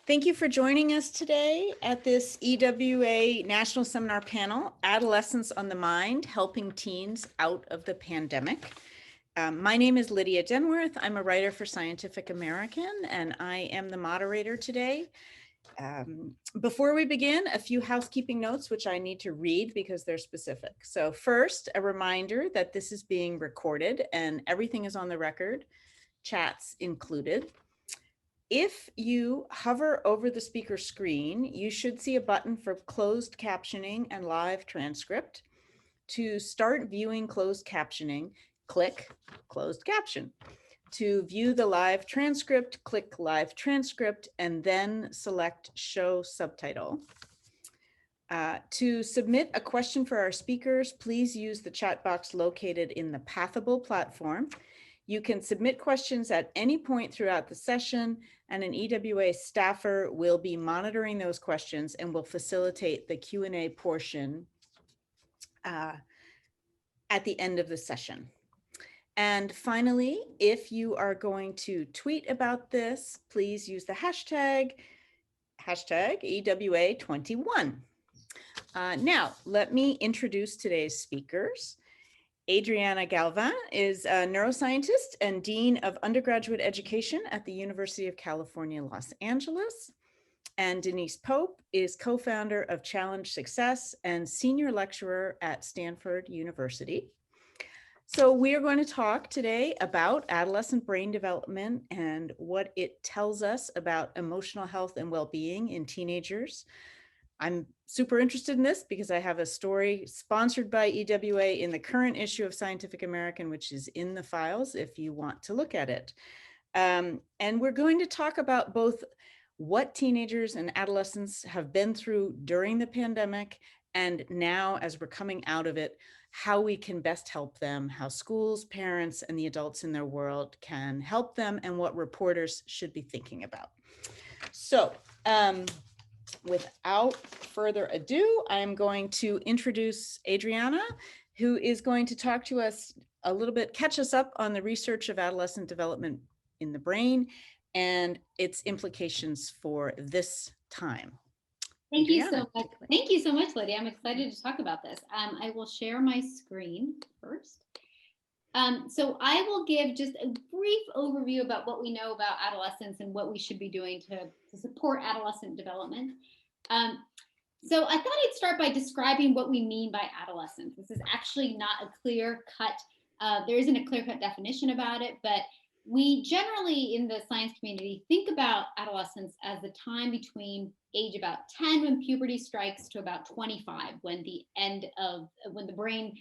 Thank you for joining us today at this EWA National Seminar panel, Adolescence on the Mind, Helping Teens Out of the Pandemic. My name is Lydia Denworth. I'm a writer for Scientific American, and I am the moderator today. Before we begin, a few housekeeping notes, which I need to read because they're specific. So first, a reminder that this is being recorded and everything is on the record, chats included. If you hover over the speaker screen, you should see a button for closed captioning and live transcript. To start viewing closed captioning, click closed caption. To view the live transcript, click live transcript and then select show subtitle. To submit a question for our speakers, please use the chat box located in the Pathable platform. You can submit questions at any point throughout the session, and an EWA staffer will be monitoring those questions and will facilitate the Q&A portion at the end of the session. And finally, if you are going to tweet about this, please use the hashtag EWA21. Now, let me introduce today's speakers. Adriana Galvan is a neuroscientist and Dean of Undergraduate Education at the University of California, Los Angeles. And Denise Pope is co-founder of Challenge Success and senior lecturer at Stanford University. So we are going to talk today about adolescent brain development and what it tells us about emotional health and well-being in teenagers. I'm super interested in this because I have a story sponsored by EWA in the current issue of Scientific American, which is in the files if you want to look at it. And we're going to talk about both what teenagers and adolescents have been through during the pandemic, and now as we're coming out of it, how we can best help them, how schools, parents, and the adults in their world can help them, and what reporters should be thinking about. So, without further ado, I'm going to introduce Adriana, who is going to talk to us a little bit, catch us up on the research of adolescent development in the brain and its implications for this time. Thank you so much. Thank you so much, Lydia. I'm excited to talk about this. I will share my screen first. So I will give just a brief overview about what we know about adolescence and what we should be doing to support adolescent development. So I thought I'd start by describing what we mean by adolescence. This is actually not a clear-cut, there isn't a clear-cut definition about it, but we generally in the science community think about adolescence as the time between age about 10 when puberty strikes to about 25 when the brain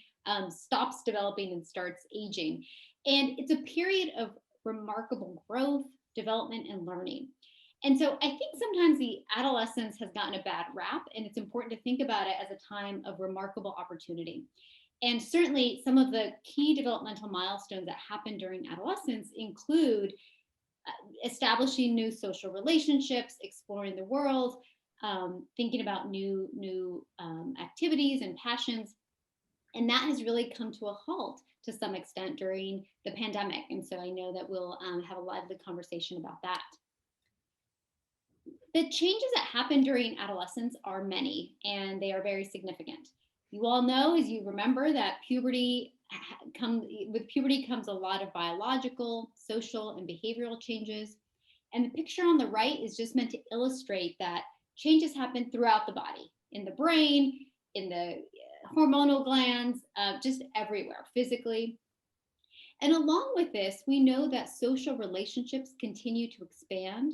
stops developing and starts aging. And it's a period of remarkable growth, development, and learning. And so I think sometimes the adolescence has gotten a bad rap, and it's important to think about it as a time of remarkable opportunity. And certainly some of the key developmental milestones that happen during adolescence include establishing new social relationships, exploring the world, thinking about new activities and passions. And that has really come to a halt to some extent during the pandemic. And so I know that we'll have a lively conversation about that. The changes that happen during adolescence are many, and they are very significant. You all know, as you remember, that with puberty comes a lot of biological, social, and behavioral changes. And the picture on the right is just meant to illustrate that changes happen throughout the body, in the brain, in the hormonal glands, just everywhere, physically. And along with this, we know that social relationships continue to expand,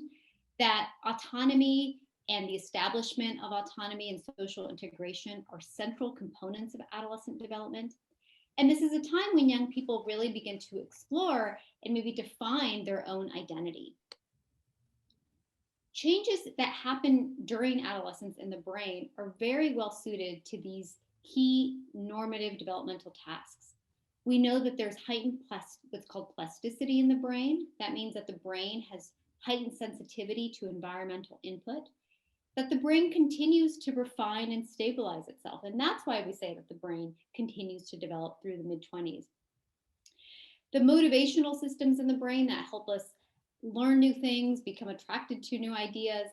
that autonomy and the establishment of autonomy and social integration are central components of adolescent development. And this is a time when young people really begin to explore and maybe define their own identity. Changes that happen during adolescence in the brain are very well suited to these key normative developmental tasks. We know that there's heightened what's called plasticity in the brain. That means that the brain has heightened sensitivity to environmental input, that the brain continues to refine and stabilize itself. And that's why we say that the brain continues to develop through the mid-20s. The motivational systems in the brain that help us learn new things, become attracted to new ideas,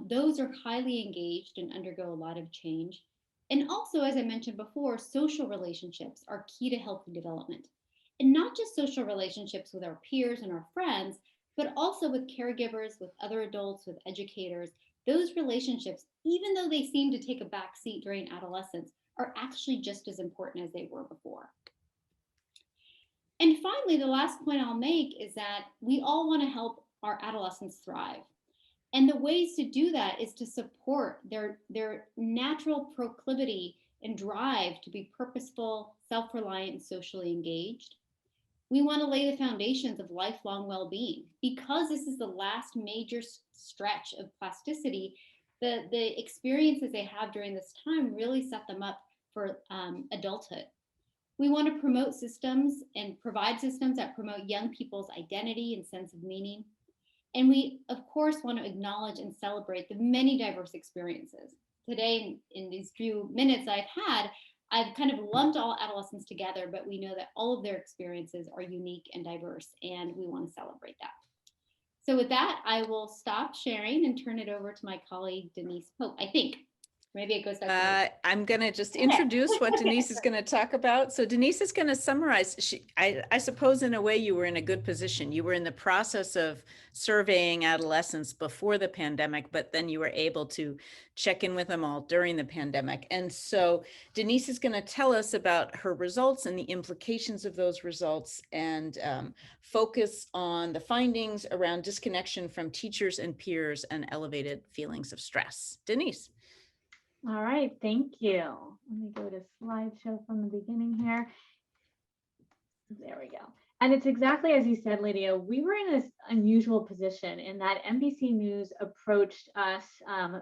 Those are highly engaged and undergo a lot of change. And also, as I mentioned before, social relationships are key to healthy development. And not just social relationships with our peers and our friends, but also with caregivers, with other adults, with educators. Those relationships, even though they seem to take a back seat during adolescence, are actually just as important as they were before. And finally, the last point I'll make is that we all want to help our adolescents thrive. And the ways to do that is to support their natural proclivity and drive to be purposeful, self-reliant, and socially engaged. We want to lay the foundations of lifelong well-being. Because this is the last major stretch of plasticity, the experiences they have during this time really set them up for adulthood. We want to promote systems and provide systems that promote young people's identity and sense of meaning. And we, of course, want to acknowledge and celebrate the many diverse experiences. Today, in these few minutes I've kind of lumped all adolescents together, but we know that all of their experiences are unique and diverse, and we want to celebrate that. So with that, I will stop sharing and turn it over to my colleague, Denise Pope, I think. Maybe it goes back to I'm going to just introduce what Denise is going to talk about. So Denise is going to summarize. I suppose in a way you were in a good position. You were in the process of surveying adolescents before the pandemic, but then you were able to check in with them all during the pandemic. And so Denise is going to tell us about her results and the implications of those results, and focus on the findings around disconnection from teachers and peers and elevated feelings of stress. Denise. All right, thank you. Let me go to slideshow from the beginning here. There we go. And it's exactly as you said, Lydia, we were in this unusual position in that NBC News approached us,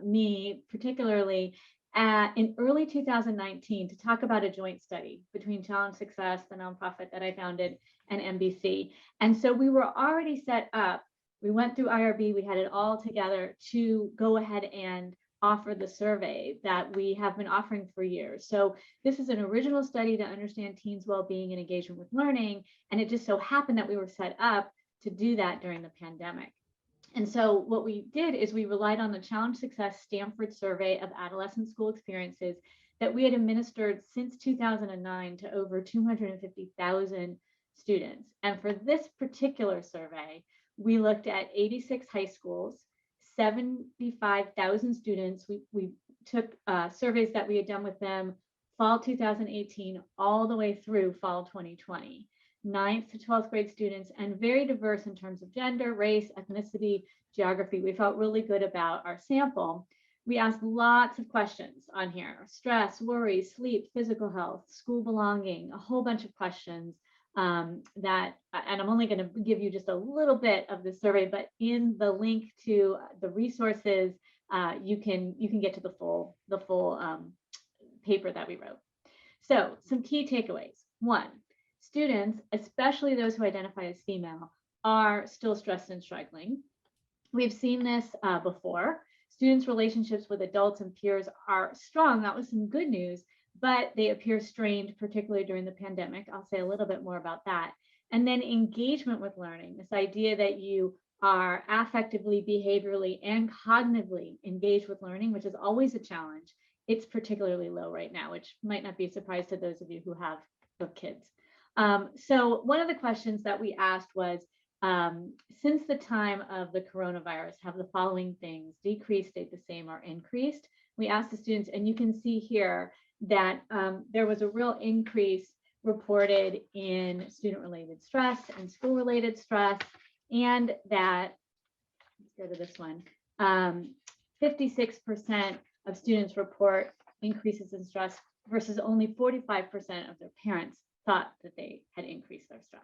me particularly, in early 2019 to talk about a joint study between Challenge Success, the nonprofit that I founded, and NBC. And so we were already set up. We went through IRB, we had it all together to go ahead and offer the survey that we have been offering for years. So this is an original study to understand teens' well-being and engagement with learning. And it just so happened that we were set up to do that during the pandemic. And so what we did is we relied on the Challenge Success Stanford survey of adolescent school experiences that we had administered since 2009 to over 250,000 students. And for this particular survey, we looked at 86 high schools, 75,000 students. We took surveys that we had done with them fall 2018 all the way through fall 2020, 9th to 12th grade students, and very diverse in terms of gender, race, ethnicity, geography. We felt really good about our sample. We asked lots of questions on here: stress, worry, sleep, physical health, school belonging, a whole bunch of questions. And I'm only going to give you just a little bit of the survey, but in the link to the resources, you can get to the full paper that we wrote. So some key takeaways. One, students, especially those who identify as female, are still stressed and struggling. We've seen this before. Students' relationships with adults and peers are strong. That was some good news, but they appear strained, particularly during the pandemic. I'll say a little bit more about that. And then engagement with learning, this idea that you are affectively, behaviorally, and cognitively engaged with learning, which is always a challenge. It's particularly low right now, which might not be a surprise to those of you who have kids. So one of the questions that we asked was, since the time of the coronavirus, have the following things decreased, stayed the same, or increased? We asked the students, and you can see here that there was a real increase reported in student-related stress and school-related stress, and that, let's go to this one, 56% of students report increases in stress versus only 45% of their parents thought that they had increased their stress.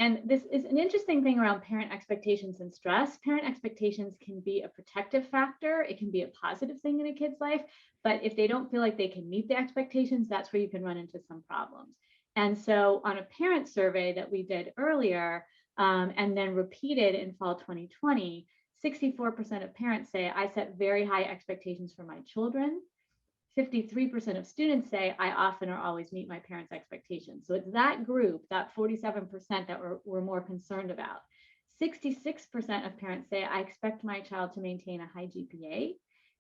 And this is an interesting thing around parent expectations and stress. Parent expectations can be a protective factor. It can be a positive thing in a kid's life, but if they don't feel like they can meet the expectations, that's where you can run into some problems. And so on a parent survey that we did earlier, and then repeated in fall 2020, 64% of parents say, I set very high expectations for my children. 53% of students say, I often or always meet my parents' expectations. So it's that group, that 47% that we're more concerned about. 66% of parents say, I expect my child to maintain a high GPA.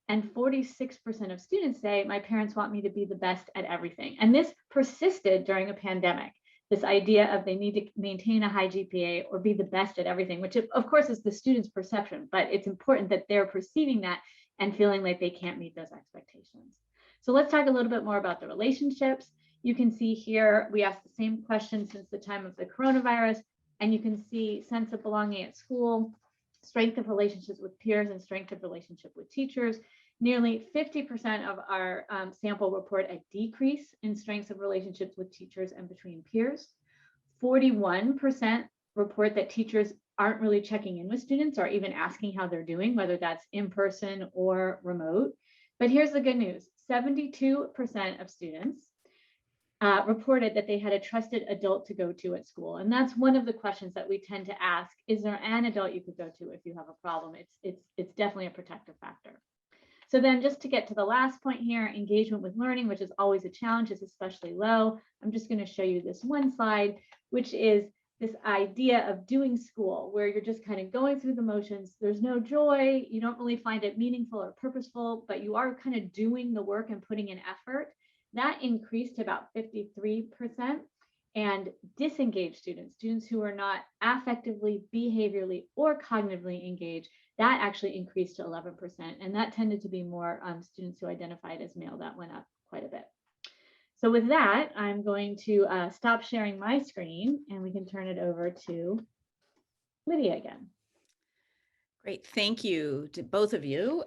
And 46% of students say, my parents want me to be the best at everything. And this persisted during a pandemic, this idea of they need to maintain a high GPA or be the best at everything, which of course is the student's perception, but it's important that they're perceiving that and feeling like they can't meet those expectations. So let's talk a little bit more about the relationships. You can see here, we asked the same question since the time of the coronavirus, and you can see sense of belonging at school, strength of relationships with peers, and strength of relationship with teachers. Nearly 50% of our sample report a decrease in strengths of relationships with teachers and between peers. 41% report that teachers aren't really checking in with students or even asking how they're doing, whether that's in person or remote. But here's the good news. 72% of students reported that they had a trusted adult to go to at school. And that's one of the questions that we tend to ask. Is there an adult you could go to if you have a problem? It's definitely a protective factor. So then just to get to the last point here, engagement with learning, which is always a challenge, is especially low. I'm just going to show you this one slide, which is this idea of doing school, where you're just kind of going through the motions. There's no joy. You don't really find it meaningful or purposeful, but you are kind of doing the work and putting in effort. That increased to about 53%. And disengaged students who are not affectively, behaviorally, or cognitively engaged, that actually increased to 11%. And that tended to be more students who identified as male. That went up quite a bit. So with that, I'm going to stop sharing my screen and we can turn it over to Lydia again. Great, thank you to both of you.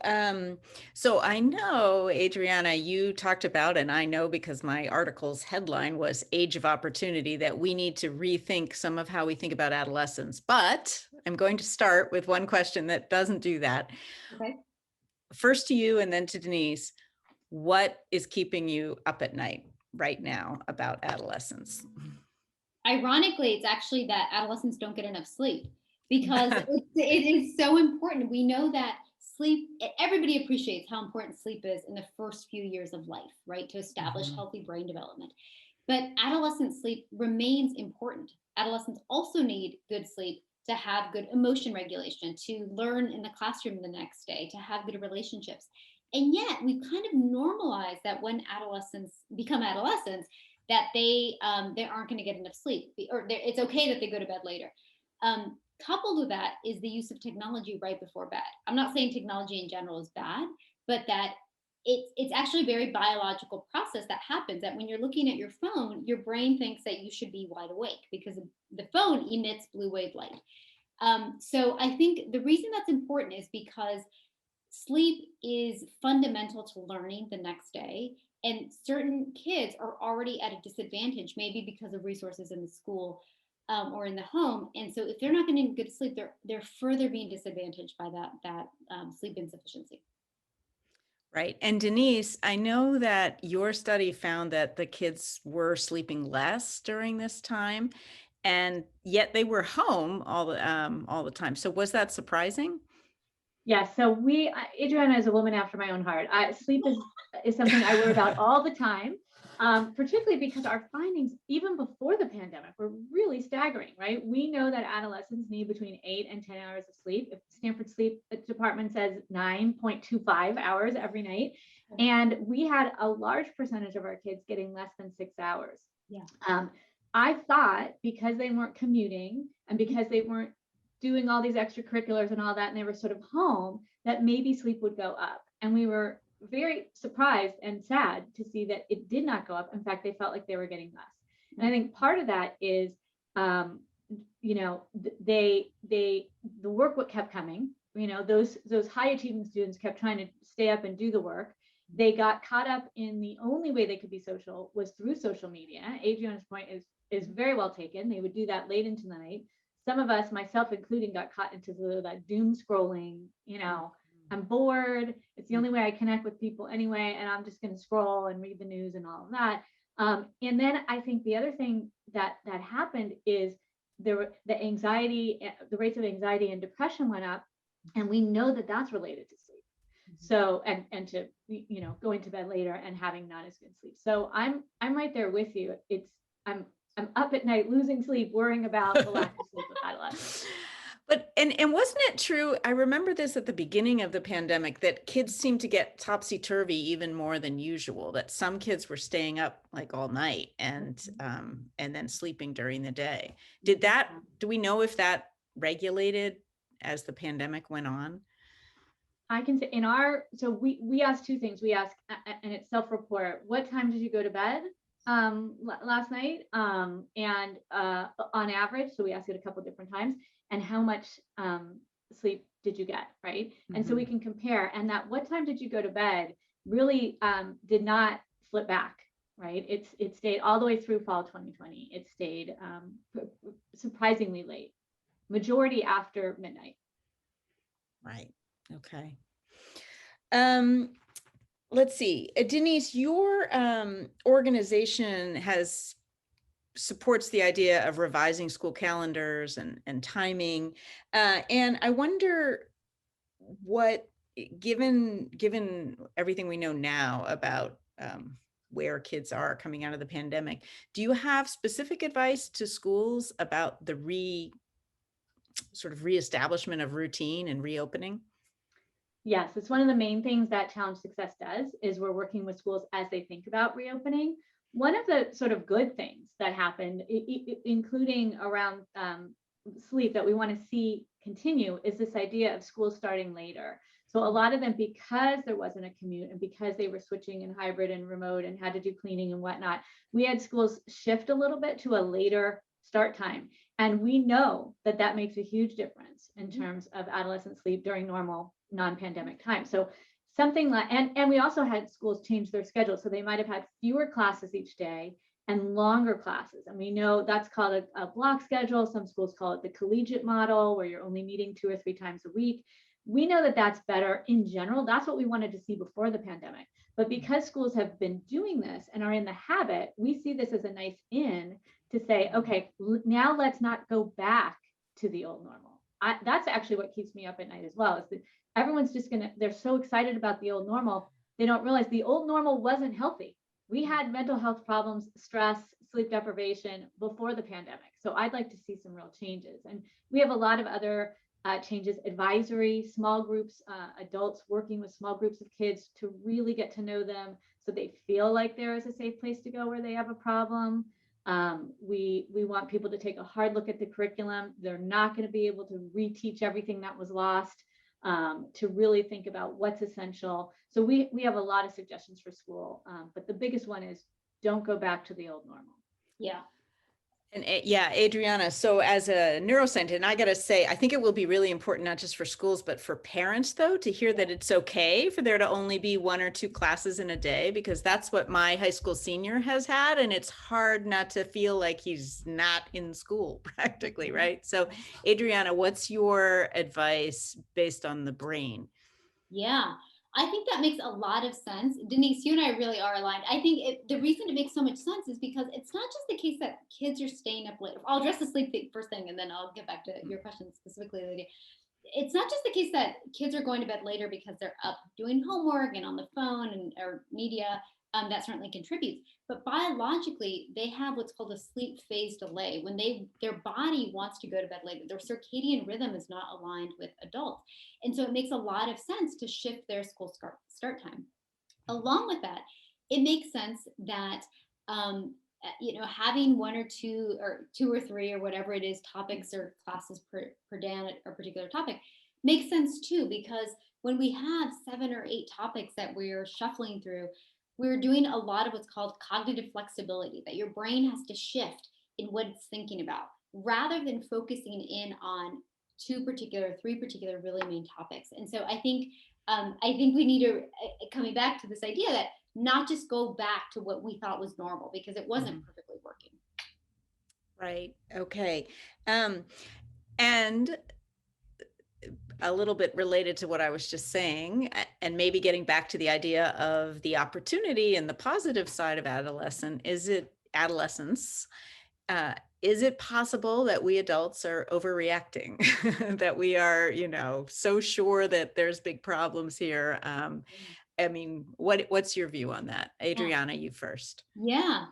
So I know, Adriana, you talked about, and I know because my article's headline was Age of Opportunity, that we need to rethink some of how we think about adolescence. But I'm going to start with one question that doesn't do that. Okay. First to you and then to Denise, what is keeping you up at night right now about adolescence? Ironically, it's actually that adolescents don't get enough sleep, because it is so important. We know that sleep, everybody appreciates how important sleep is in the first few years of life, right? To establish healthy brain development. But adolescent sleep remains important. Adolescents also need good sleep to have good emotion regulation, to learn in the classroom the next day, to have good relationships. And yet we've kind of normalized that when adolescents become adolescents, that they aren't going to get enough sleep, or it's okay that they go to bed later. Coupled with that is the use of technology right before bed. I'm not saying technology in general is bad, but that it's actually a very biological process that happens, that when you're looking at your phone, your brain thinks that you should be wide awake because the phone emits blue wave light. So I think the reason that's important is because sleep is fundamental to learning the next day. And certain kids are already at a disadvantage, maybe because of resources in the school or in the home. And so if they're not getting good sleep, they're further being disadvantaged by that sleep insufficiency. Right. And Denise, I know that your study found that the kids were sleeping less during this time, and yet they were home all the time. So was that surprising? Yeah, so Adriana is a woman after my own heart. Sleep is something I worry about all the time, particularly because our findings, even before the pandemic, were really staggering, right? We know that adolescents need between 8 and 10 hours of sleep. If Stanford Sleep Department says 9.25 hours every night. And we had a large percentage of our kids getting less than 6 hours. Yeah. I thought because they weren't commuting and because they weren't doing all these extracurriculars and all that, and they were sort of home, that maybe sleep would go up. And we were very surprised and sad to see that it did not go up. In fact, they felt like they were getting less. And I think part of that is, the work kept coming. Those high achieving students kept trying to stay up and do the work. They got caught up in the only way they could be social was through social media. Adriana's point is very well taken. They would do that late into the night. Some of us, myself including, got caught into that doom scrolling. I'm bored. It's the only way I connect with people anyway, and I'm just going to scroll and read the news and all of that. And then I think the other thing that happened is the anxiety, the rates of anxiety and depression went up, and we know that that's related to sleep. So and to going to bed later and having not as good sleep. So I'm right there with you. I'm up at night losing sleep, worrying about the lack of sleep with adolescents. But, and wasn't it true? I remember this at the beginning of the pandemic, that kids seemed to get topsy-turvy even more than usual, that some kids were staying up like all night and then sleeping during the day. Do we know if that regulated as the pandemic went on? I can say so we asked two things. We asked, and it's self-report, what time did you go to bed last night? And on average, so we asked it a couple different times, and how much sleep did you get, right? And so we can compare, and that what time did you go to bed really did not flip back, right? It stayed all the way through fall 2020. It stayed surprisingly late, majority after midnight. Right. Okay. Let's see. Denise, your organization supports the idea of revising school calendars and timing. And I wonder what, given everything we know now about where kids are coming out of the pandemic, do you have specific advice to schools about the reestablishment of routine and reopening? Yes, it's one of the main things that Challenge Success does, is we're working with schools as they think about reopening. One of the sort of good things that happened, including around sleep, that we want to see continue, is this idea of schools starting later. So a lot of them, because there wasn't a commute and because they were switching in hybrid and remote and had to do cleaning and whatnot, we had schools shift a little bit to a later start time. And we know that that makes a huge difference in terms of adolescent sleep during normal non-pandemic time. So something like, and we also had schools change their schedule. So they might have had fewer classes each day and longer classes. And we know that's called a block schedule. Some schools call it the collegiate model, where you're only meeting 2 or 3 times a week. We know that that's better in general. That's what we wanted to see before the pandemic. But because schools have been doing this and are in the habit, we see this as a nice in to say, okay, now let's not go back to the old normal. That's actually what keeps me up at night as well, is that everyone's just they're so excited about the old normal. They don't realize the old normal wasn't healthy. We had mental health problems, stress, sleep deprivation before the pandemic. So I'd like to see some real changes. And we have a lot of other changes, advisory, small groups, adults working with small groups of kids to really get to know them so they feel like there is a safe place to go where they have a problem. We want people to take a hard look at the curriculum. They're not going to be able to reteach everything that was lost, to really think about what's essential. So we have a lot of suggestions for school, but the biggest one is don't go back to the old normal. Yeah. And yeah, Adriana, so as a neuroscientist, and I got to say, I think it will be really important, not just for schools, but for parents, though, to hear that it's okay for there to only be 1 or 2 classes in a day, because that's what my high school senior has had. And it's hard not to feel like he's not in school practically, right? So Adriana, what's your advice based on the brain? Yeah, I think that makes a lot of sense. Denise, you and I really are aligned. I think the reason it makes so much sense is because it's not just the case that kids are staying up late. I'll address the sleep thing first thing, and then I'll get back to your question specifically, Lydia. It's not just the case that kids are going to bed later because they're up doing homework and on the phone and or media. That certainly contributes, but biologically they have what's called a sleep phase delay. When their body wants to go to bed later, their circadian rhythm is not aligned with adults, and so it makes a lot of sense to shift their school start time. Along with that, it makes sense that having 1 or 2 or 2 or 3 or whatever it is topics or classes per day on a particular topic makes sense too, because when we have 7 or 8 topics that we're shuffling through, we're doing a lot of what's called cognitive flexibility, that your brain has to shift in what it's thinking about rather than focusing in on 3 particular really main topics. And so I think we need to, coming back to this idea that not just go back to what we thought was normal, because it wasn't perfectly working. Right. Okay. And a little bit related to what I was just saying, and maybe getting back to the idea of the opportunity and the positive side of adolescence, is it possible that we adults are overreacting, that we are, so sure that there's big problems here? I mean, what's your view on that? Adriana, you first. Yeah.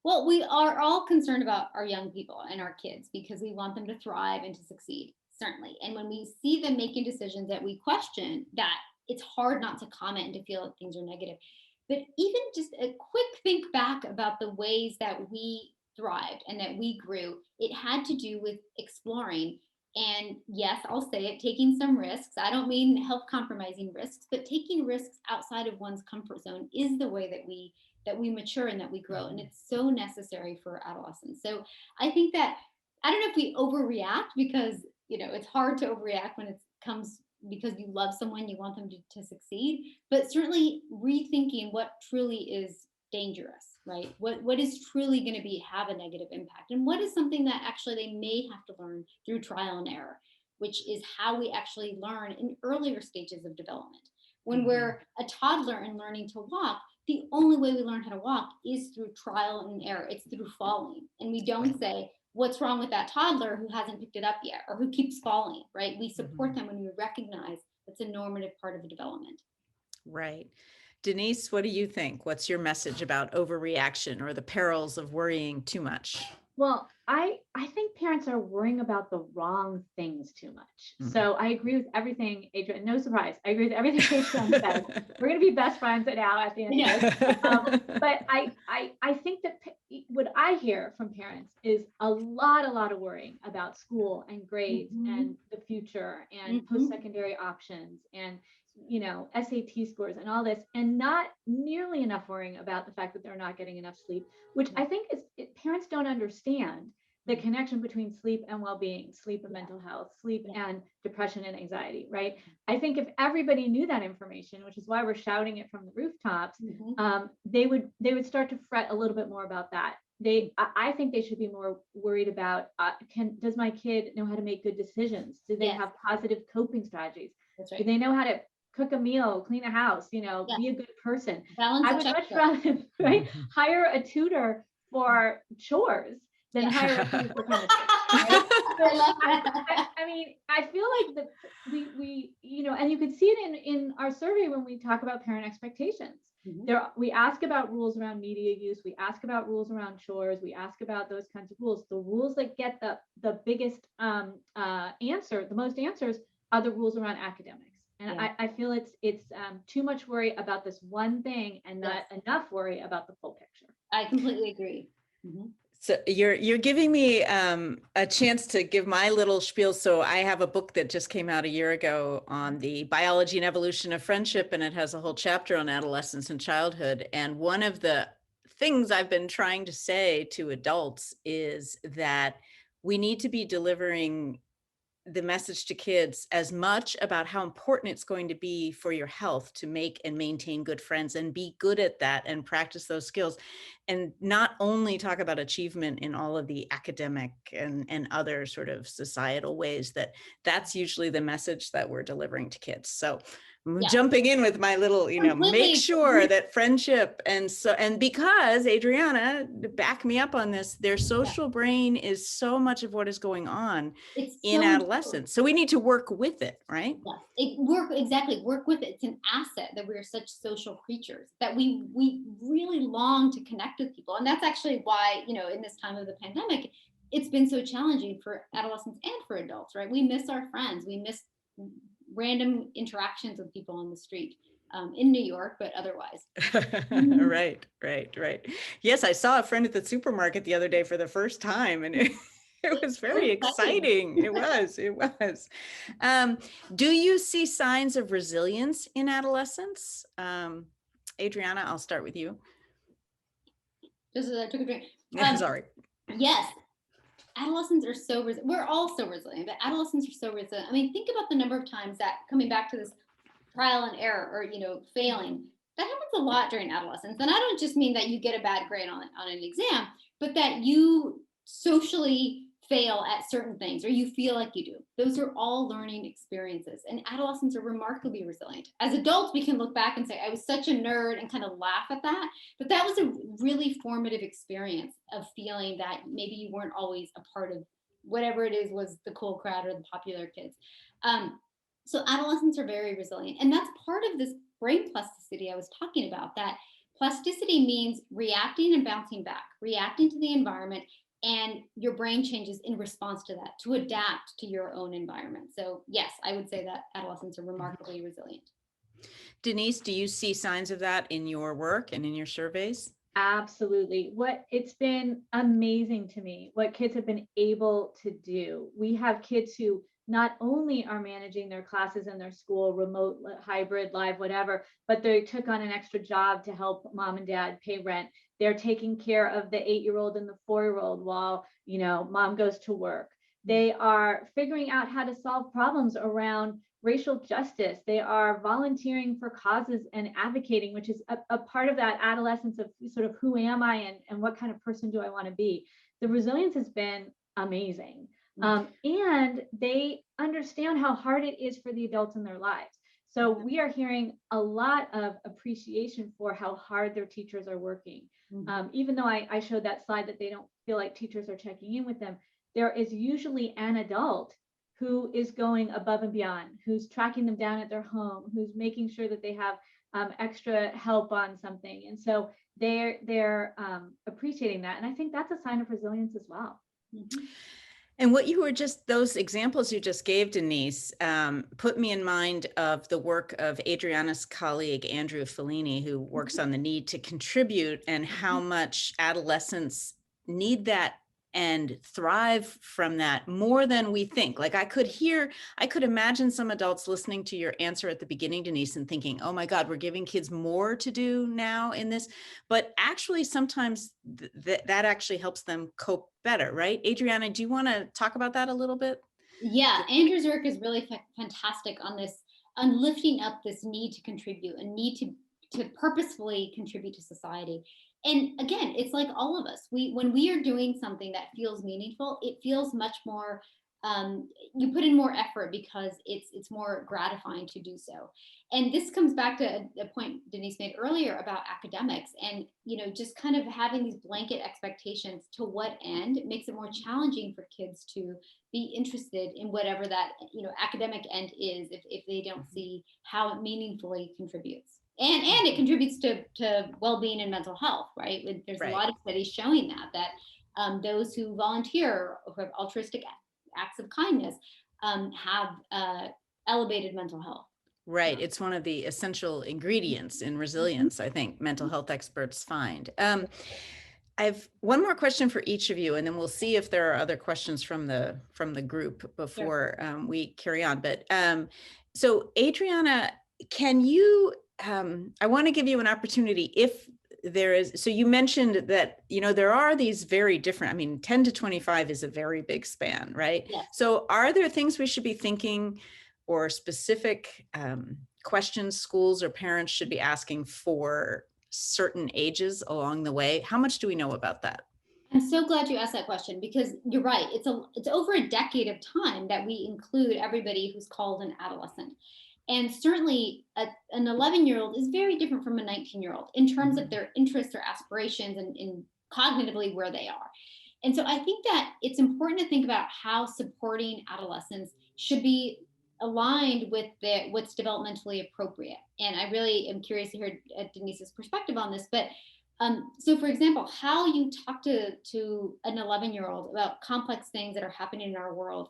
Well, we are all concerned about our young people and our kids because we want them to thrive and to succeed. certainly. And when we see them making decisions that we question, that it's hard not to comment and to feel that things are negative. But even just a quick think back about the ways that we thrived and that we grew, it had to do with exploring. And yes, I'll say it, taking some risks. I don't mean health compromising risks, but taking risks outside of one's comfort zone is the way that we mature and that we grow. And it's so necessary for adolescents. So I think that, I don't know if we overreact, because, you know, it's hard to overreact when it comes because you love someone, you want them to succeed, but certainly rethinking what truly is dangerous, right? What is truly going to have a negative impact, and what is something that actually they may have to learn through trial and error, which is how we actually learn in earlier stages of development. When we're a toddler and learning to walk, the only way we learn how to walk is through trial and error. It's through falling. And we don't say, what's wrong with that toddler who hasn't picked it up yet or who keeps falling, right? We support them when we recognize that's a normative part of the development. Right. Denise, what do you think? What's your message about overreaction or the perils of worrying too much? Well, I think parents are worrying about the wrong things too much. So I agree with everything, Adriana. No surprise. I agree with everything Adriana said. We're going to be best friends now at the end of this. But I think that what I hear from parents is a lot of worrying about school and grades and the future and post-secondary options and, you know, SAT scores and all this, and not nearly enough worrying about the fact that they're not getting enough sleep, which I think is parents don't understand the connection between sleep and well-being, sleep and mental health, sleep and depression and anxiety, right? I think if everybody knew that information, which is why we're shouting it from the rooftops, they would start to fret a little bit more about that. I think they should be more worried about, does my kid know how to make good decisions? Do they have positive coping strategies? That's right. Do they know how to cook a meal, clean a house, you know, be a good person? Balance I would much rather hire a tutor for chores than hire a tutor for chemistry. Right? I love that. I mean, I feel like that we you know, and you could see it in our survey when we talk about parent expectations. We ask about rules around media use, we ask about rules around chores, we ask about those kinds of rules. The rules that get the biggest answer, the most answers, are the rules around academics. And I feel it's too much worry about this one thing and not enough worry about the full picture. I completely agree. So you're giving me a chance to give my little spiel. So I have a book that just came out a year ago on the biology and evolution of friendship, and it has a whole chapter on adolescence and childhood. And one of the things I've been trying to say to adults is that we need to be delivering the message to kids as much about how important it's going to be for your health to make and maintain good friends and be good at that and practice those skills, and not only talk about achievement in all of the academic and other sort of societal ways. That's usually the message that we're delivering to kids. So I'm jumping in with my little, you know, make sure that friendship and because Adriana, back me up on this, their social brain is so much of what is going on in adolescence. So we need to work with it, right? Yes, work with it. It's an asset that we're such social creatures that we really long to connect with people. And that's actually why, you know, in this time of the pandemic, it's been so challenging for adolescents and for adults, right? We miss our friends. We miss random interactions with people on the street in New York, but otherwise. Right. Yes, I saw a friend at the supermarket the other day for the first time, and it was very exciting. It was. Do you see signs of resilience in adolescence? Adriana, I'll start with you. Just as I took a drink. Sorry. Yes. Adolescents are so resilient. We're all so resilient, but adolescents are so resilient. I mean, think about the number of times that, coming back to this trial and error or, you know, failing, that happens a lot during adolescence. And I don't just mean that you get a bad grade on an exam, but that you socially fail at certain things or you feel like you do. Those are all learning experiences, and adolescents are remarkably resilient. As adults, we can look back and say, I was such a nerd, and kind of laugh at that, but that was a really formative experience of feeling that maybe you weren't always a part of whatever it is was the cool crowd or the popular kids. So adolescents are very resilient, and that's part of this brain plasticity I was talking about. That plasticity means reacting and bouncing back, reacting to the environment and your brain changes in response to that, to adapt to your own environment. So yes, I would say that adolescents are remarkably resilient. Denise, do you see signs of that in your work and in your surveys? Absolutely. It's been amazing to me what kids have been able to do. We have kids who not only are managing their classes in their school, remote, hybrid, live, whatever, but they took on an extra job to help mom and dad pay rent. They're taking care of the 8-year-old and the 4-year-old while, mom goes to work. They are figuring out how to solve problems around racial justice. They are volunteering for causes and advocating, which is a part of that adolescence of sort of who am I and what kind of person do I want to be. The resilience has been amazing. And they understand how hard it is for the adults in their lives. So we are hearing a lot of appreciation for how hard their teachers are working. Even though I showed that slide that they don't feel like teachers are checking in with them, there is usually an adult who is going above and beyond, who's tracking them down at their home, who's making sure that they have extra help on something. And so they're appreciating that. And I think that's a sign of resilience as well. And what you were those examples you just gave, Denise, put me in mind of the work of Adriana's colleague, Andrew Fellini, who works on the need to contribute and how much adolescents need that and thrive from that more than we think. Like I could imagine some adults listening to your answer at the beginning, Denise, and thinking, oh my God, we're giving kids more to do now in this. But actually, sometimes that actually helps them cope better, right? Adriana, do you want to talk about that a little bit? Yeah, Andrew's work is really fantastic on this, on lifting up this need to contribute and need to purposefully contribute to society. And again, it's like all of us. When we are doing something that feels meaningful, it feels much more. You put in more effort because it's more gratifying to do so. And this comes back to a point Denise made earlier about academics, and just kind of having these blanket expectations. To what end? It makes it more challenging for kids to be interested in whatever that academic end is if they don't see how it meaningfully contributes. And it contributes to well-being and mental health, right? There's a lot of studies showing that those who volunteer or who have altruistic acts of kindness have elevated mental health. Right. It's one of the essential ingredients in resilience, I think mental health experts find. I have one more question for each of you, and then we'll see if there are other questions from the group before we carry on. But so Adriana, can you, I want to give you an opportunity if there is, so you mentioned that, there are these very different, 10 to 25 is a very big span, right? Yes. So are there things we should be thinking or specific questions schools or parents should be asking for certain ages along the way? How much do we know about that? I'm so glad you asked that question, because you're right. It's over a decade of time that we include everybody who's called an adolescent. And certainly an 11-year-old is very different from a 19-year-old in terms of their interests, their aspirations, and cognitively where they are. And so I think that it's important to think about how supporting adolescents should be aligned with what's developmentally appropriate. And I really am curious to hear Denise's perspective on this. But so for example, how you talk to an 11-year-old about complex things that are happening in our world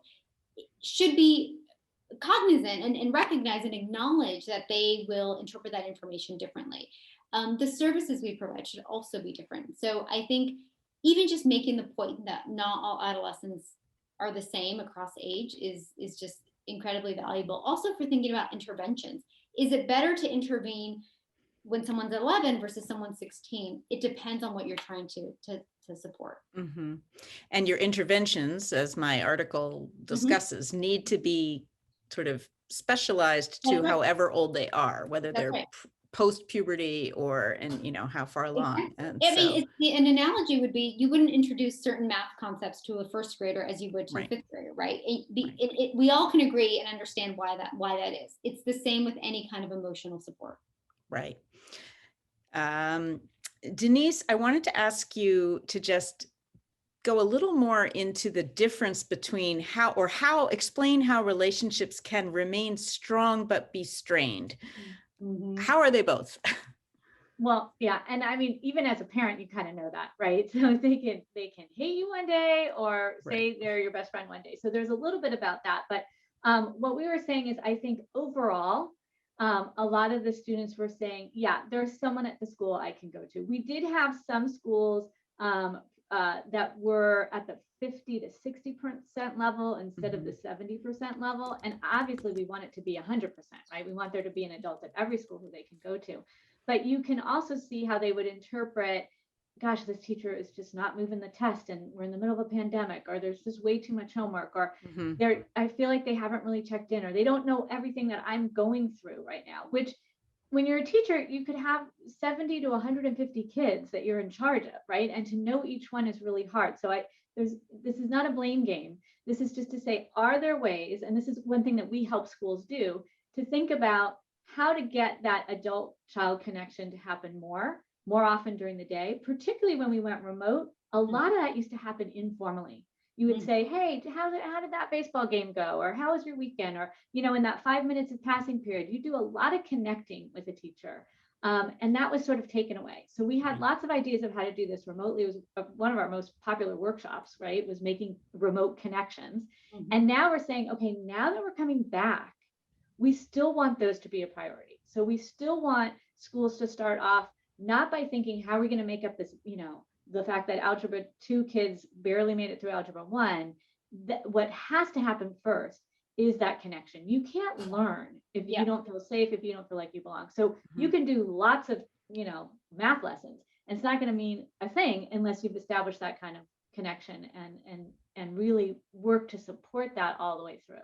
should be cognizant and recognize and acknowledge that they will interpret that information differently. The services we provide should also be different. So I think even just making the point that not all adolescents are the same across age is just incredibly valuable. Also for thinking about interventions. Is it better to intervene when someone's 11 versus someone's 16? It depends on what you're trying to support. Mm-hmm. And your interventions, as my article discusses, need to be sort of specialized to however old they are, whether they're post-puberty or, and how far along. Exactly. An analogy would be, you wouldn't introduce certain math concepts to a first grader as you would to a fifth grader, right? We all can agree and understand why that is. It's the same with any kind of emotional support. Right. Denise, I wanted to ask you to just go a little more into the difference between explain how relationships can remain strong but be strained. How are they both? Well, yeah. And I mean, even as a parent, you kind of know that, right? So they can hate you one day or say Right. they're your best friend one day. So there's a little bit about that. But what we were saying is, I think overall, a lot of the students were saying, yeah, there's someone at the school I can go to. We did have some schools that were at the 50 to 60% level instead of the 70% level. And obviously we want it to be 100%, right? We want there to be an adult at every school who they can go to. But you can also see how they would interpret, gosh, this teacher is just not moving the test and we're in the middle of a pandemic, or there's just way too much homework, or I feel like they haven't really checked in, or they don't know everything that I'm going through right now, which when you're a teacher, you could have 70 to 150 kids that you're in charge of, right? And to know each one is really hard. So this is not a blame game. This is just to say, are there ways, and this is one thing that we help schools do, to think about how to get that adult-child connection to happen more often during the day, particularly when we went remote. A lot of that used to happen informally. You would say, hey, how did that baseball game go? Or how was your weekend? Or, in that 5 minutes of passing period, you do a lot of connecting with a teacher. And that was sort of taken away. So we had lots of ideas of how to do this remotely. It was one of our most popular workshops, right? Was making remote connections. And now we're saying, okay, now that we're coming back, we still want those to be a priority. So we still want schools to start off not by thinking, how are we going to make up this, the fact that Algebra 2 kids barely made it through Algebra 1. What has to happen first is that connection. You can't learn if you don't feel safe, if you don't feel like you belong. So you can do lots of, math lessons, and it's not going to mean a thing unless you've established that kind of connection and really work to support that all the way through.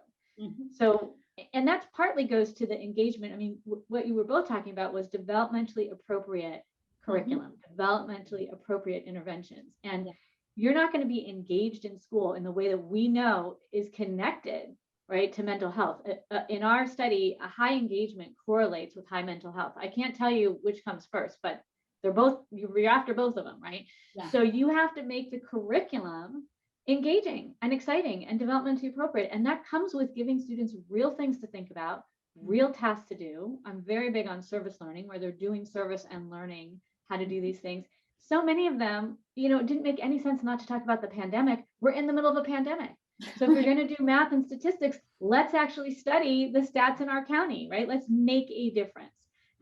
So, and that's partly goes to the engagement. I mean, what you were both talking about was developmentally appropriate curriculum, developmentally appropriate interventions. And you're not going to be engaged in school in the way that we know is connected, right, to mental health. In our study, a high engagement correlates with high mental health. I can't tell you which comes first, but they're both, you're after both of them, right? Yeah. So you have to make the curriculum engaging and exciting and developmentally appropriate. And that comes with giving students real things to think about, real tasks to do. I'm very big on service learning, where they're doing service and learning how to do these things. So many of them, it didn't make any sense not to talk about the pandemic. We're in the middle of a pandemic. So if you're going to do math and statistics, let's actually study the stats in our county, right? Let's make a difference.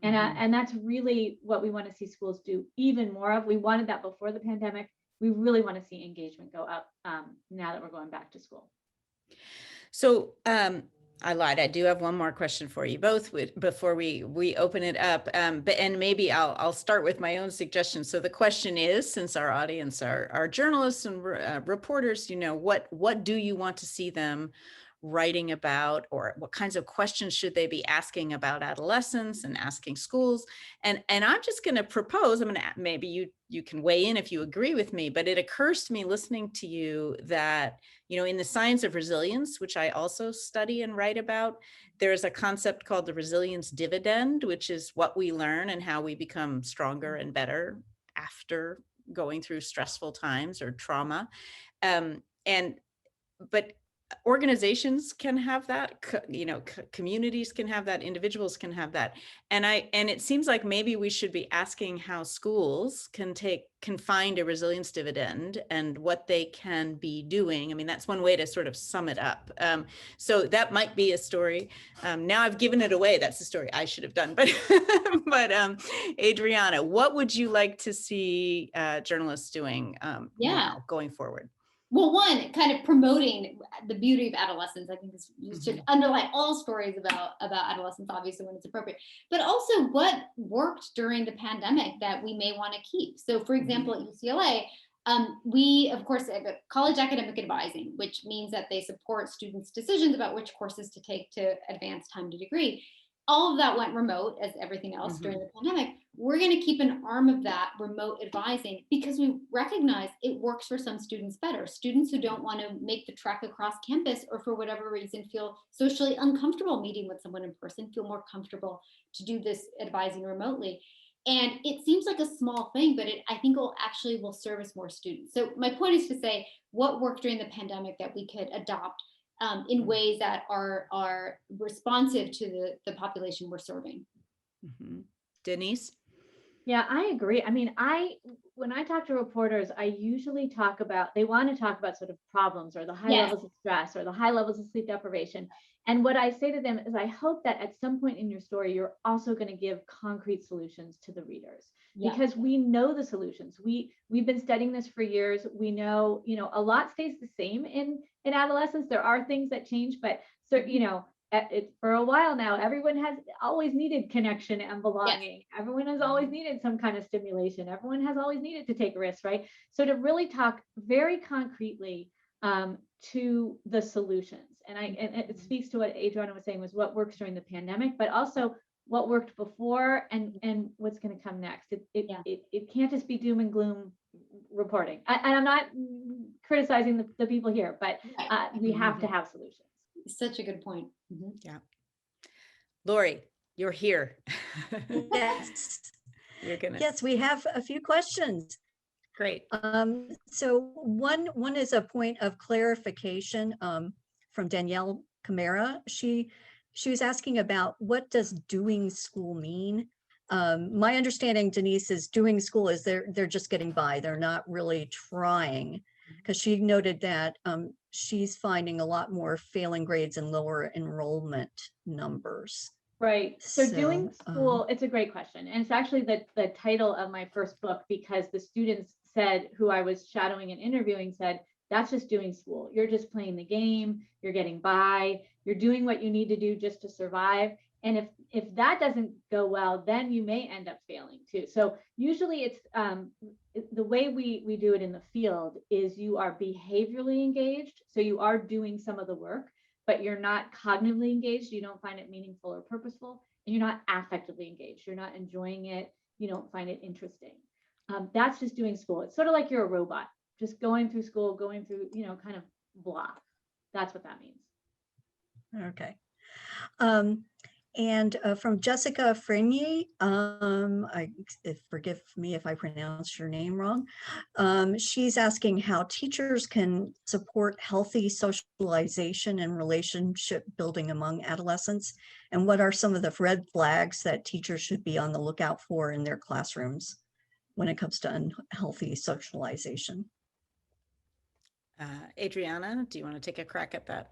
And that's really what we want to see schools do even more of. We wanted that before the pandemic. We really want to see engagement go up now that we're going back to school. So I lied. I do have one more question for you both before we open it up. And maybe I'll start with my own suggestion. So the question is, since our audience are journalists and reporters, what do you want to see them writing about, or what kinds of questions should they be asking about adolescence and asking schools? And I'm just going to propose, maybe you can weigh in if you agree with me, but it occurs to me listening to you that, in the science of resilience, which I also study and write about, there's a concept called the resilience dividend, which is what we learn and how we become stronger and better after going through stressful times or trauma. But organizations can have that, communities can have that, individuals can have that. And it seems like maybe we should be asking how schools can find a resilience dividend and what they can be doing. I mean, that's one way to sort of sum it up. So that might be a story. Now I've given it away. That's the story I should have done. But, Adriana, what would you like to see journalists doing now going forward? Well, one, kind of promoting the beauty of adolescence. I think this should underlie all stories about adolescence, obviously, when it's appropriate, but also what worked during the pandemic that we may want to keep. So, for example, at UCLA, we, of course, have college academic advising, which means that they support students' decisions about which courses to take to advance time to degree. All of that went remote, as everything else during the pandemic. We're going to keep an arm of that remote advising because we recognize it works for some students better. Students who don't want to make the trek across campus, or for whatever reason feel socially uncomfortable meeting with someone in person, feel more comfortable to do this advising remotely. And it seems like a small thing, but I think it will service more students. So my point is to say, what worked during the pandemic that we could adopt in ways that are responsive to the population we're serving. Denise? Yeah, I agree. I mean, when I talk to reporters, I usually talk about, they want to talk about sort of problems or the high Yes. levels of stress or the high levels of sleep deprivation. And what I say to them is, I hope that at some point in your story, you're also going to give concrete solutions to the readers, Yeah. because we know the solutions. We've been studying this for years. We know, a lot stays the same in adolescence. There are things that change, but so, for a while now, everyone has always needed connection and belonging. Yes. Everyone has always needed some kind of stimulation. Everyone has always needed to take risks, right? So to really talk very concretely to the solutions, and it speaks to what Adriana was saying, was what works during the pandemic, but also what worked before and what's going to come next. It can't just be doom and gloom reporting. And I'm not criticizing the people here, but we have to have solutions. Such a good point. Yeah. Lori, you're here. Yes. Yes, we have a few questions. Great. So one is a point of clarification from Danielle Camara. She was asking about, what does doing school mean? My understanding, Denise, is doing school is they're just getting by. They're not really trying, because she noted that she's finding a lot more failing grades and lower enrollment numbers. Right. So doing school, it's a great question. And it's actually the title of my first book, because the students said, who I was shadowing and interviewing, said, that's just doing school. You're just playing the game. You're getting by. You're doing what you need to do just to survive. And if that doesn't go well, then you may end up failing too. So usually it's the way we do it in the field is you are behaviorally engaged. So you are doing some of the work, but you're not cognitively engaged. You don't find it meaningful or purposeful, and you're not affectively engaged. You're not enjoying it. You don't find it interesting. That's just doing school. It's sort of like you're a robot, just going through school, going through, kind of blah. That's what that means. Okay. And from Jessica Frenier, forgive me if I pronounced your name wrong. She's asking how teachers can support healthy socialization and relationship building among adolescents, and what are some of the red flags that teachers should be on the lookout for in their classrooms when it comes to unhealthy socialization. Adriana, do you want to take a crack at that?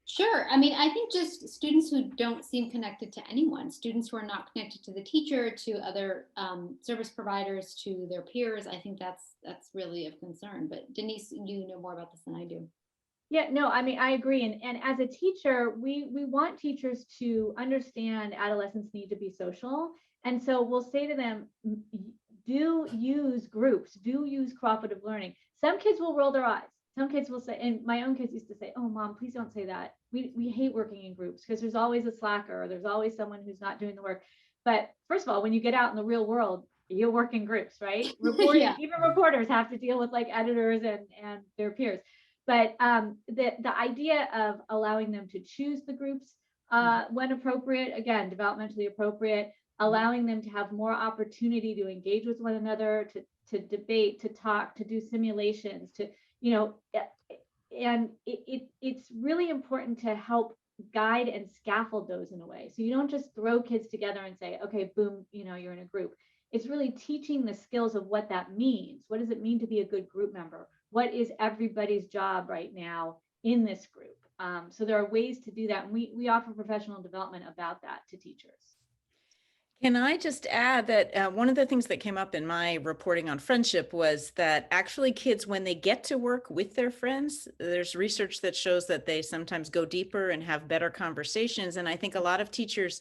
Sure. I mean, I think just students who don't seem connected to anyone, students who are not connected to the teacher, to other service providers, to their peers, I think that's really of concern. But Denise, you know more about this than I do. Yeah, no, I mean, I agree. And as a teacher, we want teachers to understand adolescents need to be social. And so we'll say to them, do use groups, do use cooperative learning. Some kids will roll their eyes. Some kids will say, and my own kids used to say, oh, Mom, please don't say that. We hate working in groups because there's always a slacker, or there's always someone who's not doing the work. But first of all, when you get out in the real world, you work in groups, right? Even reporters have to deal with like editors and their peers. But the idea of allowing them to choose the groups when appropriate, again, developmentally appropriate, allowing them to have more opportunity to engage with one another, to debate, to talk, to do simulations, to, and it's really important to help guide and scaffold those in a way. So you don't just throw kids together and say, okay, boom, you're in a group. It's really teaching the skills of what that means. What does it mean to be a good group member? What is everybody's job right now in this group? So there are ways to do that. And we offer professional development about that to teachers. Can I just add that one of the things that came up in my reporting on friendship was that actually kids, when they get to work with their friends, there's research that shows that they sometimes go deeper and have better conversations. And I think a lot of teachers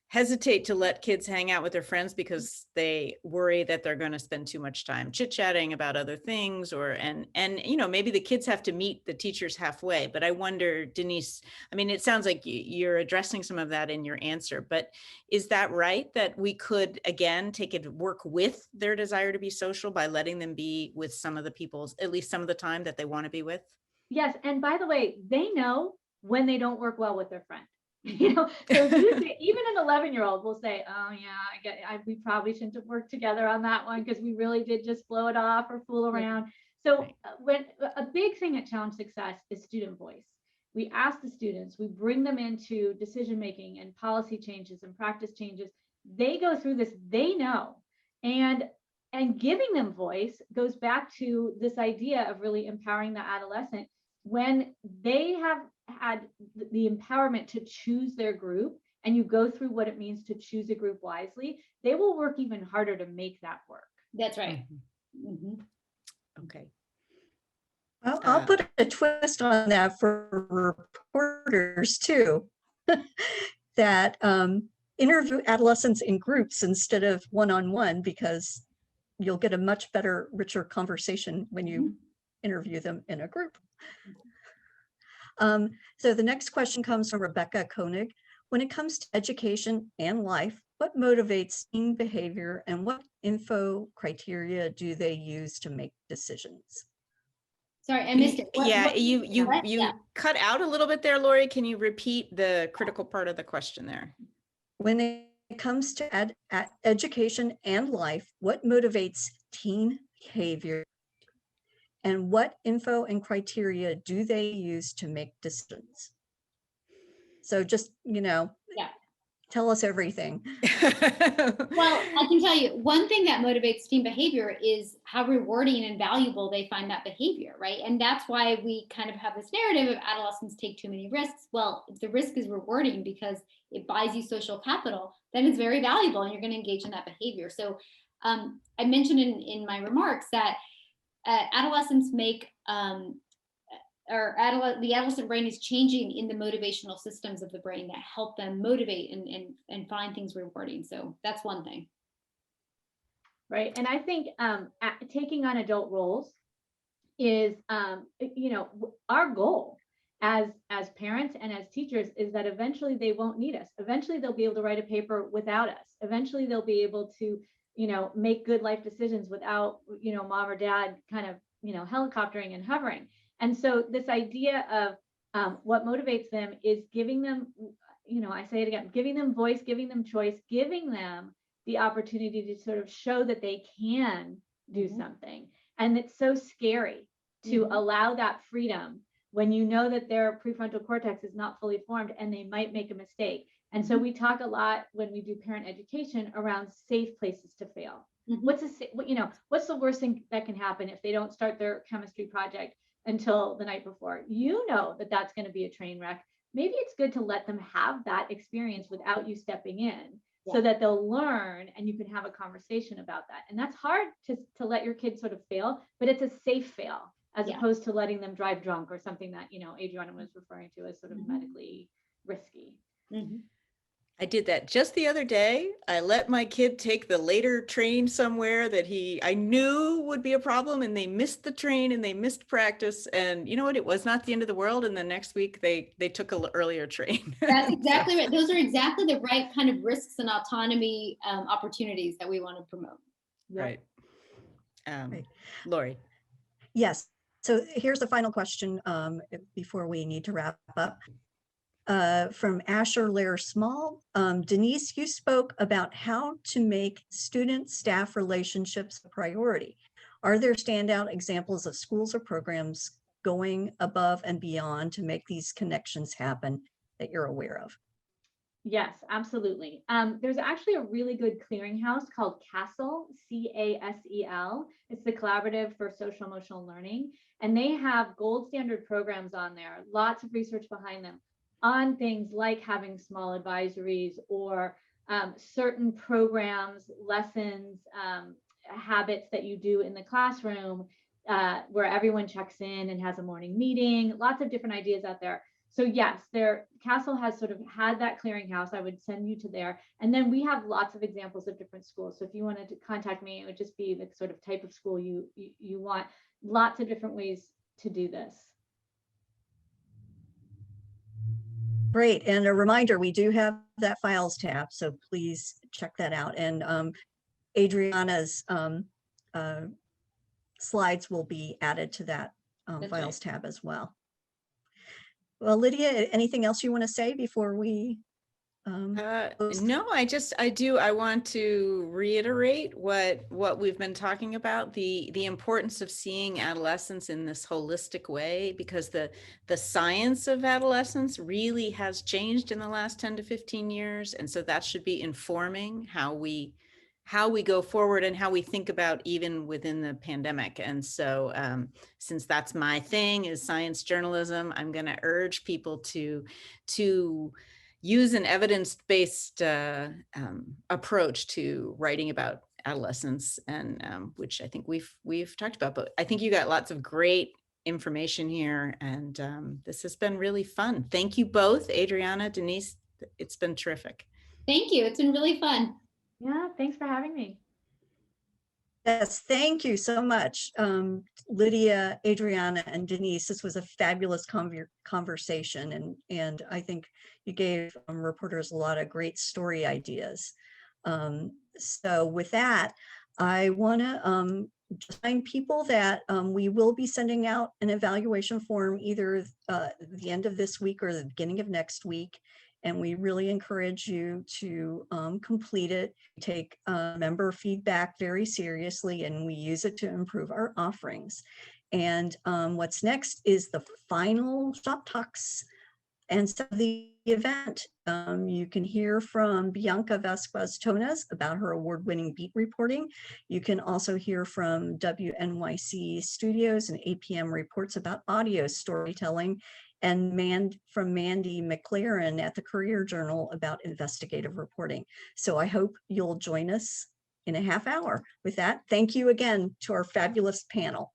hesitate to let kids hang out with their friends because they worry that they're going to spend too much time chit-chatting about other things, or and maybe the kids have to meet the teachers halfway. But I wonder, Denise, I mean, it sounds like you're addressing some of that in your answer, but is that right, that we could again work with their desire to be social by letting them be with some of the people at least some of the time that they want to be with? Yes, and by the way, they know when they don't work well with their friend. So if you say, even an 11-year-old will say, oh yeah, we probably shouldn't have worked together on that one because we really did just blow it off or fool around. So when a big thing at Challenge Success is student voice. We ask the students, we bring them into decision making and policy changes and practice changes. They go through this, they know. And giving them voice goes back to this idea of really empowering the adolescent. When they have had the empowerment to choose their group, and you go through what it means to choose a group wisely, they will work even harder to make that work. That's right. Okay. I'll put a twist on that for reporters too, that interview adolescents in groups instead of one-on-one, because you'll get a much better, richer conversation when you interview them in a group. So the next question comes from Rebecca Koenig. When it comes to education and life, what motivates teen behavior and what info criteria do they use to make decisions? Sorry, I missed it. You cut out a little bit there, Lori. Can you repeat the critical part of the question there? When it comes to education and life, what motivates teen behavior and what info and criteria do they use to make decisions? So just, tell us everything. Well, I can tell you one thing that motivates teen behavior is how rewarding and valuable they find that behavior, right? And that's why we kind of have this narrative of adolescents take too many risks. Well, if the risk is rewarding because it buys you social capital, then it's very valuable and you're going to engage in that behavior. So I mentioned in my remarks that adolescents make the adolescent brain is changing in the motivational systems of the brain that help them motivate and find things rewarding. So that's one thing. Right. And I think taking on adult roles is, our goal as parents and as teachers is that eventually they won't need us. Eventually they'll be able to write a paper without us. Eventually they'll be able to, make good life decisions without, mom or dad kind of, helicoptering and hovering. And so this idea of what motivates them is giving them, I say it again, giving them voice, giving them choice, giving them the opportunity to sort of show that they can do something. And it's so scary to allow that freedom when you know that their prefrontal cortex is not fully formed and they might make a mistake. And so we talk a lot when we do parent education around safe places to fail. What's the worst thing that can happen if they don't start their chemistry project until the night before? That's going to be a train wreck. Maybe it's good to let them have that experience without you stepping in so that they'll learn and you can have a conversation about that. And that's hard to let your kids sort of fail, but it's a safe fail as opposed to letting them drive drunk or something that, Adriana was referring to as sort of medically risky. I did that just the other day. I let my kid take the later train somewhere that I knew would be a problem, and they missed the train and they missed practice. And you know what? It was not the end of the world. And the next week they took an earlier train. That's exactly right. Those are exactly the right kind of risks and autonomy opportunities that we want to promote. Right. Lori. Yes. So here's the final question before we need to wrap up. From Asher Lair Small. Denise, you spoke about how to make student-staff relationships a priority. Are there standout examples of schools or programs going above and beyond to make these connections happen that you're aware of? Yes, absolutely. There's actually a really good clearinghouse called CASEL, CASEL. It's the Collaborative for Social Emotional Learning. And they have gold standard programs on there, lots of research behind them, on things like having small advisories or certain programs, lessons, habits that you do in the classroom where everyone checks in and has a morning meeting, lots of different ideas out there. So yes, CASEL has sort of had that clearinghouse. I would send you to there. And then we have lots of examples of different schools. So if you wanted to contact me, it would just be the sort of type of school you want. Lots of different ways to do this. Great. And a reminder, we do have that files tab, so please check that out. And Adriana's slides will be added to that files tab as well. Well, Lydia, anything else you want to say before we? No, I want to reiterate what we've been talking about, the importance of seeing adolescence in this holistic way, because the science of adolescence really has changed in the last 10 to 15 years. And so that should be informing how we how we go forward and how we think about even within the pandemic. And so since that's my thing is science journalism, I'm going to urge people to use an evidence-based approach to writing about adolescence, and which I think we've talked about, but I think you got lots of great information here, and this has been really fun. Thank you both, Adriana, Denise. It's been terrific. Thank you. It's been really fun. Yeah, thanks for having me. Yes, thank you so much, Lydia, Adriana, and Denise. This was a fabulous conversation, and I think you gave reporters a lot of great story ideas. So with that, I want to remind people that we will be sending out an evaluation form either the end of this week or the beginning of next week. And we really encourage you to complete it. We take member feedback very seriously, and we use it to improve our offerings. And what's next is the final shop talks and so the event. You can hear from Bianca Vasquez-Tones about her award-winning beat reporting. You can also hear from WNYC Studios and APM reports about audio storytelling, and from Mandy McLaren at the Courier Journal about investigative reporting. So I hope you'll join us in a half hour. With that, thank you again to our fabulous panel.